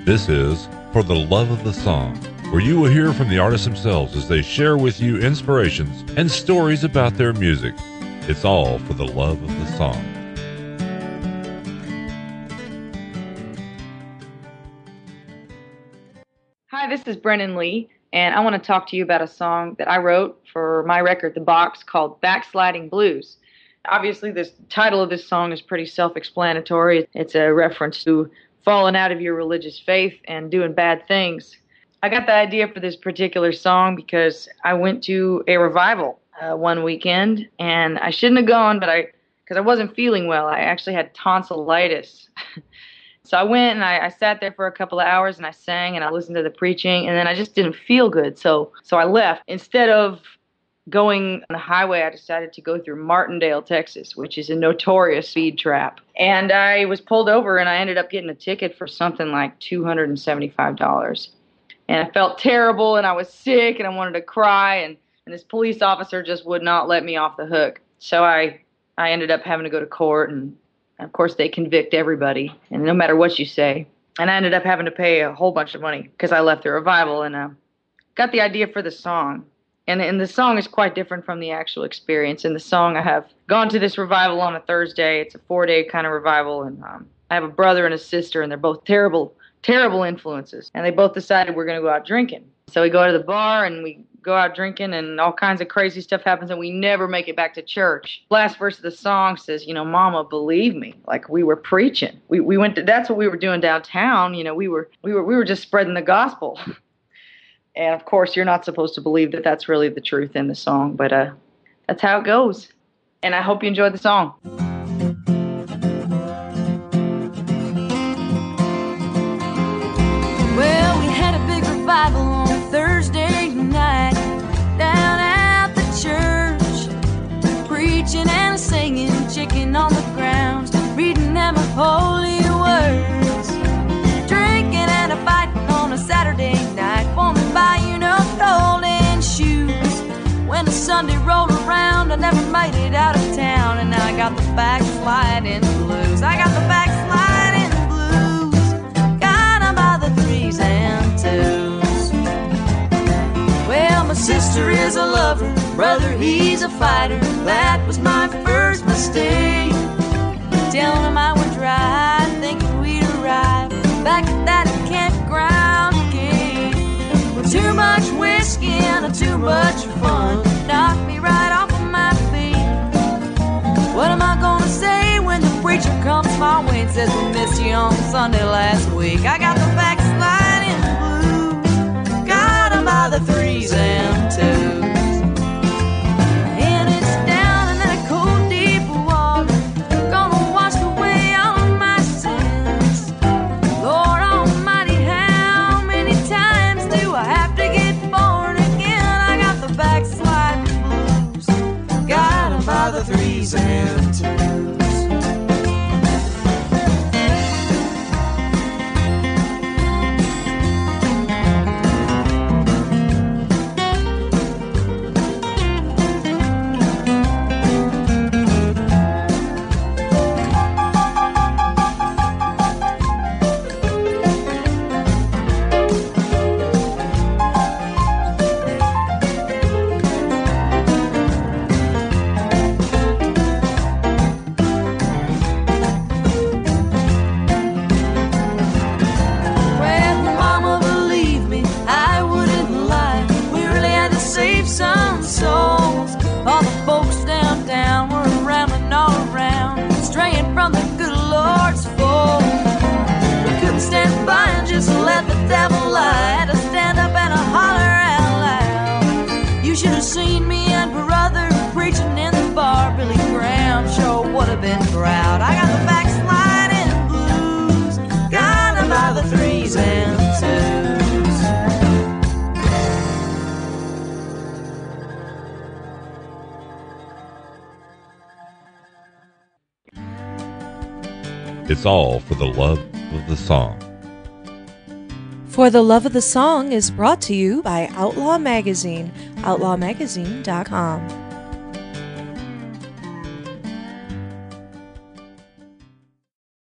This is For the Love of the Song, where you will hear from the artists themselves as they share with you inspirations and stories about their music. It's all for the love of the song. Hi, this is Brennen Leigh, and I want to talk to you about a song that I wrote for my record, The Box, called Backsliding Blues. Obviously, the title of this song is pretty self-explanatory. It's a reference to falling out of your religious faith and doing bad things. I got the idea for this particular song because I went to a revival one weekend, and I shouldn't have gone, because I wasn't feeling well. I actually had tonsillitis. So I went and I sat there for a couple of hours and I sang and I listened to the preaching, and then I just didn't feel good. So I left. Instead of going on the highway, I decided to go through Martindale, Texas, which is a notorious speed trap. And I was pulled over and I ended up getting a ticket for something like $275. And I felt terrible and I was sick and I wanted to cry, and this police officer just would not let me off the hook. So I ended up having to go to court, and of course they convict everybody, and no matter what you say. And I ended up having to pay a whole bunch of money because I left the revival, and got the idea for the song. And the song is quite different from the actual experience. In the song, I have gone to this revival on a Thursday. It's a 4-day kind of revival, and I have a brother and a sister, and they're both terrible influences. And they both decided we're going to go out drinking. So we go to the bar, and we go out drinking, and all kinds of crazy stuff happens, and we never make it back to church. Last verse of the song says, Mama, believe me, like we were preaching. We went to, that's what we were doing downtown. We were just spreading the gospel. And of course, you're not supposed to believe that that's really the truth in the song, but that's how it goes. And I hope you enjoyed the song. Well, we had a big revival on a Thursday night down at the church, preaching and singing, chicken on the grounds, reading them of holy words, drinking and a fighting on a Saturday night, woman by golden shoes. When the Sunday rolled around, I never made it out of town, and now I got the backsliding blues. I got the backsliding blues. Got 'em by the 3s and 2s. Well, my sister is a lover, brother, he's a fighter. That was my first mistake, telling him I would drive, thinking we'd arrive back at that campground gate. With too much whiskey and too much fun knocked me right off of my feet. What am I gonna say when the preacher comes my way and says we missed you on Sunday last week? I got the backsliding blues. Got 'em by the 3s and 2s. And it's down in that cold deep water, gonna wash away all of my sins. Lord Almighty, how many times do I have to get born again? I got the backsliding blues. Got 'em by the 3s and 2s. Seen me and brother preaching in the bar. Billy Graham sure would have been proud. I got the backsliding blues. Got 'em by the 3s and 2s. It's all for the love of the song. For the Love of the Song is brought to you by Outlaw Magazine, outlawmagazine.com.